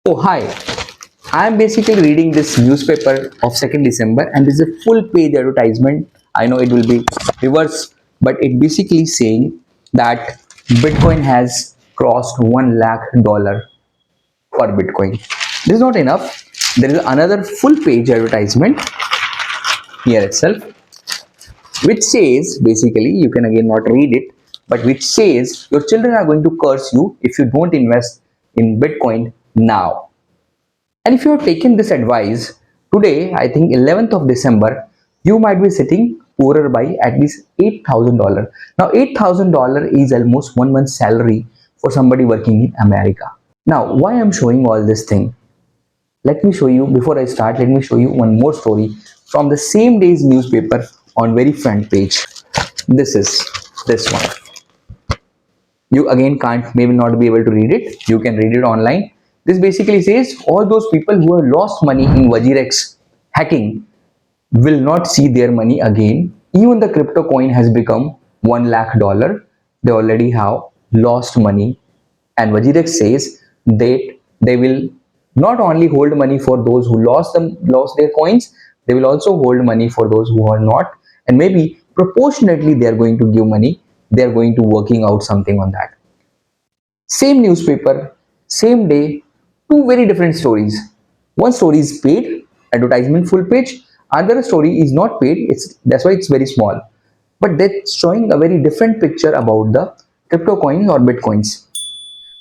Oh, hi. I am basically reading this newspaper of 2nd December and this is a full page advertisement. I know it will be reverse, but it basically saying that Bitcoin has crossed $1 lakh per Bitcoin. This is not enough. There is another full page advertisement here itself, which says basically, you can again not read it, but which says your children are going to curse you if you don't invest in Bitcoin now. And if you have taken this advice, today, I think 11th of December, you might be sitting poorer by at least $8,000. Now, $8,000 is almost 1 month's salary for somebody working in America. Now, why I'm showing all this thing? Let me show you, before I start, let me show you one more story from the same day's newspaper on very front page. This is this one. You again can't maybe not be able to read it. You can read it online. This basically says all those people who have lost money in Wajirex hacking will not see their money again. Even the crypto coin has become $1 lakh. They already have lost money, and Wajirex says that they will not only hold money for those who lost their coins, they will also hold money for those who are not, and maybe proportionately they are going to give money. They are going to working out something on that. Same newspaper, same day, two very different stories. One story is paid, advertisement full page. Another story is not paid. That's why it's very small. But that's showing a very different picture about the crypto coins or bitcoins.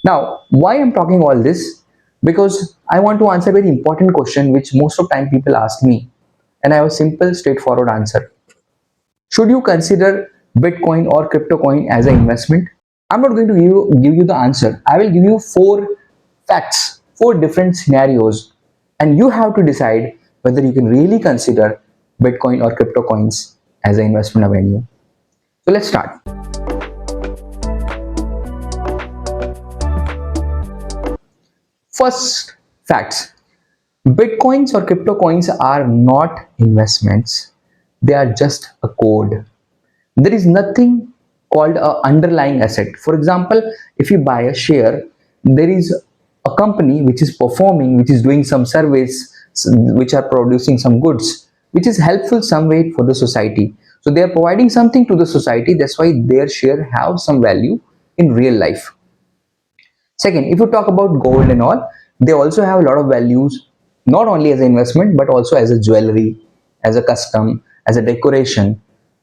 Now, why I'm talking all this? Because I want to answer a very important question which most of the time people ask me, and I have a simple, straightforward answer. Should you consider Bitcoin or crypto coin as an investment? I'm not going to give you the answer. I will give you four facts, four different scenarios, and you have to decide whether you can really consider Bitcoin or crypto coins as an investment avenue. So let's start. First facts. Bitcoins or crypto coins are not investments. They are just a code. There is nothing called a underlying asset. For example, if you buy a share, there is a company which is performing, which is doing some service, which are producing some goods, which is helpful some way for the society. So they are providing something to the society. That's why their share have some value in real life. Second, if you talk about gold and all, they also have a lot of values, not only as an investment, but also as a jewelry, as a custom, as a decoration.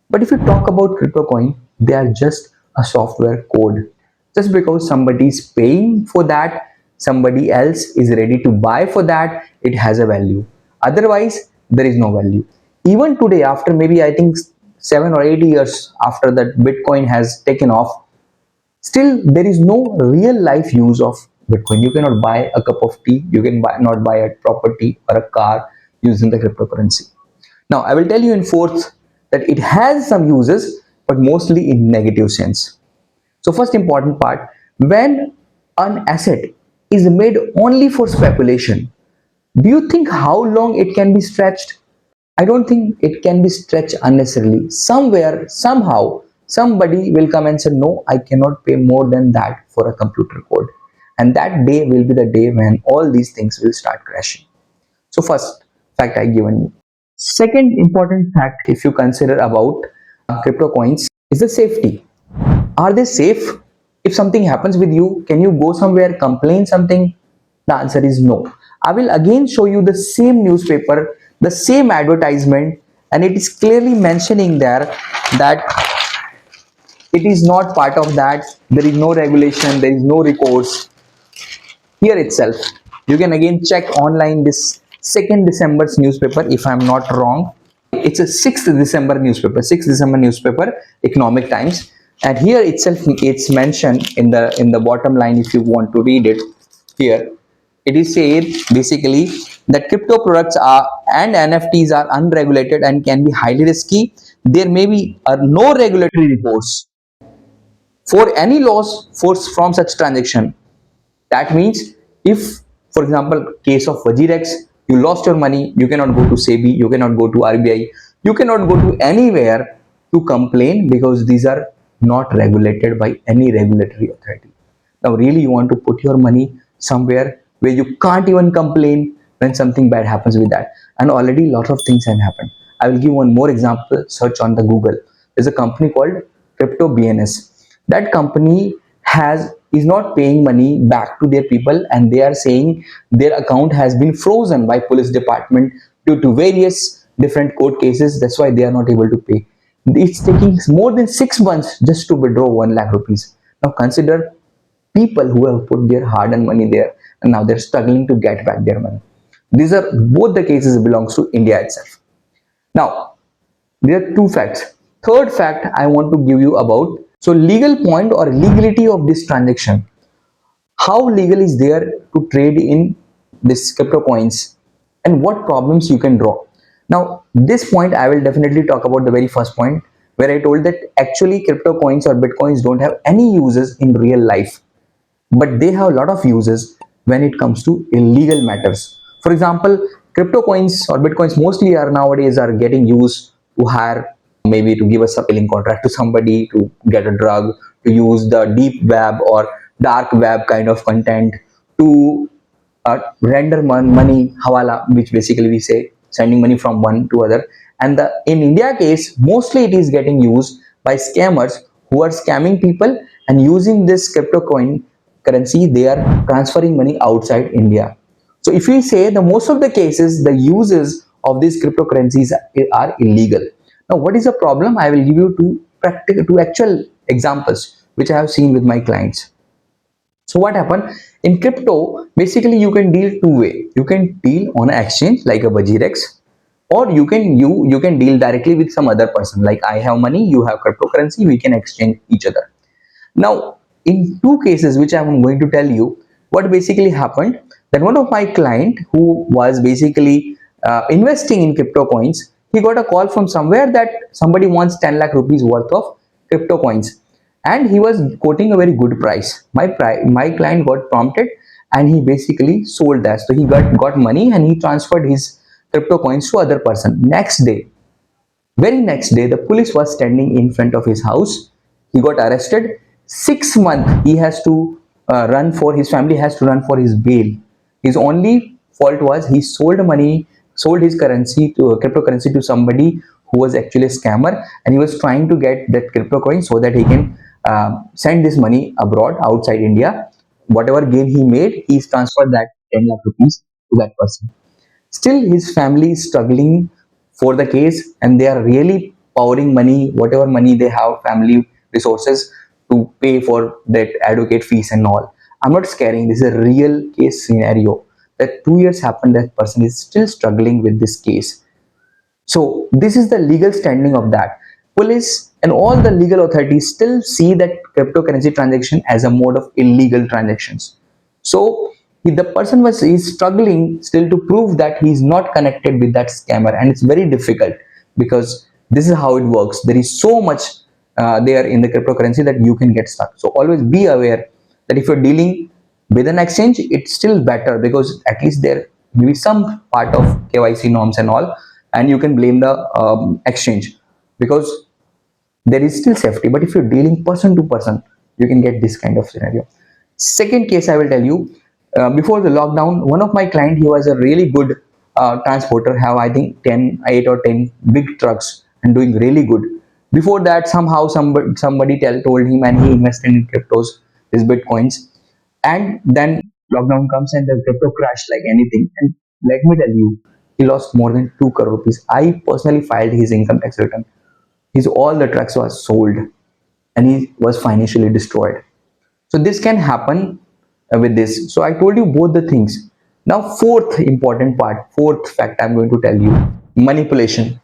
But if you talk about crypto coin, they are just a software code. Just because somebody is paying for that, somebody else is ready to buy for that, it has a value. Otherwise, there is no value. Even today, after maybe I think 7 or 8 years after that Bitcoin has taken off, still there is no real life use of Bitcoin. You cannot buy a cup of tea, you can not buy a property or a car using the cryptocurrency. Now, I will tell you in fourth that it has some uses, but mostly in negative sense. So first important part, when an asset is made only for speculation, do you think how long it can be stretched? I don't think it can be stretched unnecessarily. Somewhere, somehow, somebody will come and say, no, I cannot pay more than that for a computer code. And that day will be the day when all these things will start crashing. So first fact I given you. Second important fact, if you consider about crypto coins, is the safety. Are they safe? If something happens with you, can you go somewhere, complain something? The answer is no. I will again show you the same newspaper, the same advertisement, and it is clearly mentioning there that it is not part of that. There is no regulation, there is no recourse. Here itself, you can again check online this 2nd December's newspaper, if I'm not wrong. It's a 6th December newspaper, 6th December newspaper, Economic Times, and here itself it's mentioned in the bottom line. If you want to read it, here it is said basically that crypto products are and NFTs are unregulated and can be highly risky. There may be no regulatory reports for any loss from such transaction. That means if, for example, case of Wajirex, you lost your money, you cannot go to SEBI, you cannot go to RBI, you cannot go to anywhere to complain because these are not regulated by any regulatory authority. Now, really, you want to put your money somewhere where you can't even complain when something bad happens with that. And already lots of things have happened. I will give one more example. Search on the Google. There's a company called Crypto BNS. That company has is not paying money back to their people, and they are saying their account has been frozen by police department due to various different court cases. That's why they are not able to pay. It's taking more than 6 months just to withdraw 1 lakh rupees. Now consider people who have put their hard-earned money there, and now they're struggling to get back their money. These are both the cases belongs to India itself. Now there are two facts. Third fact I want to give you about, so legal point or legality of this transaction. How legal is there to trade in this crypto coins, and what problems you can draw. Now this point I will definitely talk about the very first point, where I told that actually crypto coins or bitcoins don't have any uses in real life, but they have a lot of uses when it comes to illegal matters. For example, crypto coins or bitcoins mostly are nowadays are getting used to hire, maybe to give a billing contract to somebody, to get a drug, to use the deep web or dark web kind of content, to render money hawala, which basically we say sending money from one to other. And the in India case, mostly it is getting used by scammers who are scamming people, and using this crypto coin currency they are transferring money outside India. So if we say the most of the cases the uses of these cryptocurrencies are illegal. Now what is the problem? I will give you two actual examples which I have seen with my clients. So what happened in crypto? Basically, you can deal two way. You can deal on an exchange like a Bajirex, or you can deal directly with some other person. Like I have money, you have cryptocurrency, we can exchange each other. Now, in two cases which I am going to tell you, what basically happened, that one of my client who was basically investing in crypto coins, he got a call from somewhere that somebody wants 10 lakh rupees worth of crypto coins, and he was quoting a very good price. My client got prompted, and he basically sold that. So he got money, and he transferred his crypto coins to other person. Next day, very next day, the police was standing in front of his house. He got arrested. 6 months he has to run for, his family has to run for his bail. His only fault was he sold money, sold his currency to cryptocurrency to somebody who was actually a scammer, and he was trying to get that crypto coin so that he can send this money abroad outside India. Whatever gain he made, he's transferred that 10 lakh rupees to that person. Still his family is struggling for the case, and they are really pouring money, whatever money they have, family resources, to pay for that advocate fees and all. I'm not scaring, this is a real case scenario that 2 years happened, that person is still struggling with this case. So this is the legal standing of that. Police and all the legal authorities still see that cryptocurrency transaction as a mode of illegal transactions. So the person was is struggling still to prove that he is not connected with that scammer, and it's very difficult because this is how it works. There is so much there in the cryptocurrency that you can get stuck. So always be aware that if you're dealing with an exchange, it's still better because at least there will be some part of KYC norms and all, and you can blame the exchange because there is still safety. But if you're dealing person to person, you can get this kind of scenario. Second case I will tell you, before the lockdown, one of my client, he was a really good transporter, have I think 8 or 10 big trucks and doing really good. Before that, somehow somebody told him, and he invested in cryptos, his bitcoins, and then lockdown comes and the crypto crashed like anything. And let me tell you, he lost more than 2 crore rupees. I personally filed his income tax return. His all the trucks was sold, and he was financially destroyed. So this can happen with this. So I told you both the things. Now fourth important part, fourth fact I'm going to tell you, manipulation.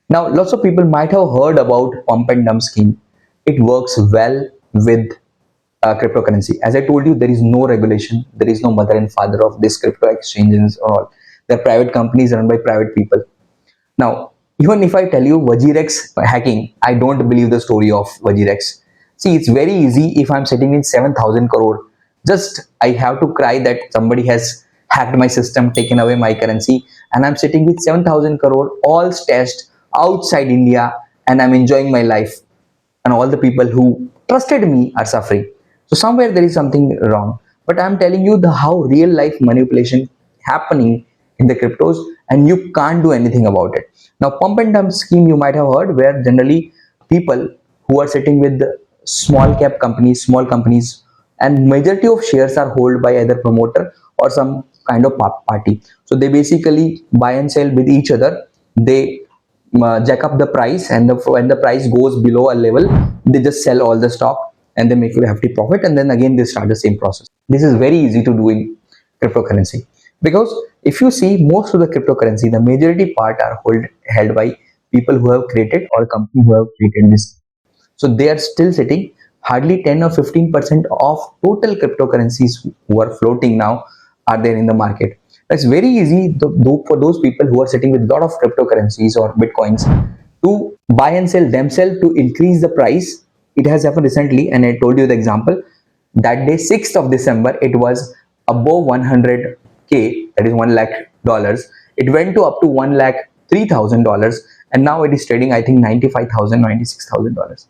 Now lots of people might have heard about pump and dump scheme. It works well with cryptocurrency. As I told you, there is no regulation, there is no mother and father of this crypto exchanges or all. They're private companies run by private people. Now, even if I tell you Vajirex hacking, I don't believe the story of Vajirex. See, it's very easy. If I'm sitting in 7,000 crore, just I have to cry that somebody has hacked my system, taken away my currency, and I'm sitting with 7,000 crore all stashed outside India, and I'm enjoying my life, and all the people who trusted me are suffering. So somewhere there is something wrong. but I'm telling you the how real life manipulation happening in the cryptos, and you can't do anything about it. Now, pump and dump scheme you might have heard, where generally people who are sitting with small cap companies, small companies, and majority of shares are held by either promoter or some kind of party. So they basically buy and sell with each other. They jack up the price, and when the price goes below a level, they just sell all the stock and they make a hefty profit, and then again they start the same process. This is very easy to do in cryptocurrency, because if you see most of the cryptocurrency, the majority part are held by people who have created or company who have created this. So they are still sitting. Hardly 10 or 15% of total cryptocurrencies who are floating now are there in the market. It's very easy for those people who are sitting with a lot of cryptocurrencies or bitcoins to buy and sell themselves to increase the price. It has happened recently, and I told you the example. That day, 6th of December, it was above 100k, that is 1 lakh dollars. It went to up to 1 lakh $3,000, and now it is trading, I think, $95,000, $96,000.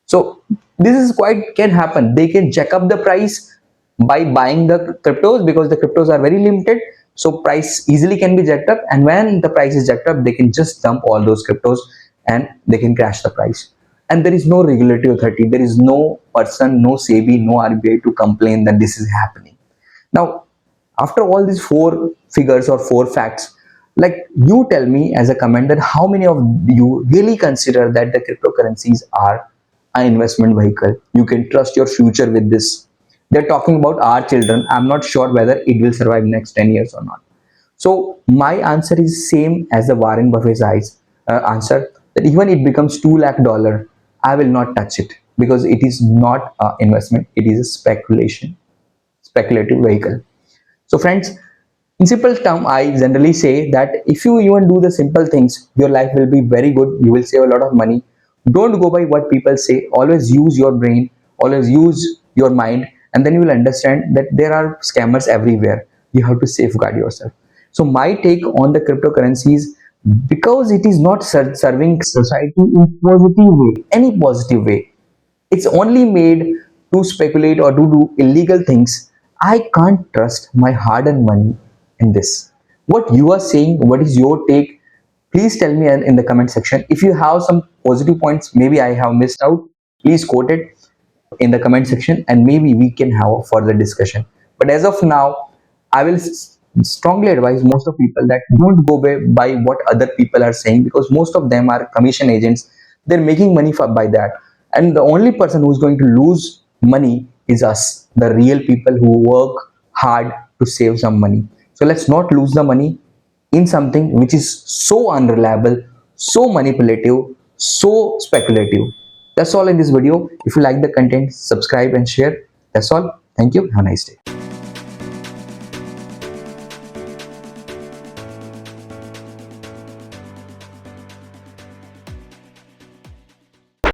So this is quite can happen. They can jack up the price by buying the cryptos, because the cryptos are very limited. So price easily can be jacked up, and when the price is jacked up, they can just dump all those cryptos and they can crash the price. And there is no regulatory authority, there is no person, no SEBI, no RBI to complain that this is happening. Now, after all these four figures or four facts, like, you tell me as a comment that how many of you really consider that the cryptocurrencies are an investment vehicle? You can trust your future with this. They're talking about our children. I'm not sure whether it will survive next 10 years or not. So my answer is same as the Warren Buffett's answer, that even it becomes $2 lakh, I will not touch it, because it is not an investment. It is a speculative vehicle. So friends, in simple term, I generally say that if you even do the simple things, your life will be very good. You will save a lot of money. Don't go by what people say. Always use your brain, always use your mind, and then you will understand that there are scammers everywhere. You have to safeguard yourself. So my take on the cryptocurrencies, because it is not serving society in positive way, any positive way, it's only made to speculate or to do illegal things. I can't trust my hard-earned money in this. What you are saying, what is your take? Please tell me in the comment section. If you have some positive points, maybe I have missed out, please quote it in the comment section, and maybe we can have a further discussion. But as of now, I will strongly advise most of people that don't go by what other people are saying, because most of them are commission agents. They're making money by that, and the only person who's going to lose money is us, the real people who work hard to save some money. So let's not lose the money in something which is so unreliable, so manipulative, so speculative. That's all in this video. If you like the content, subscribe and share. That's all. Thank you. Have a nice day.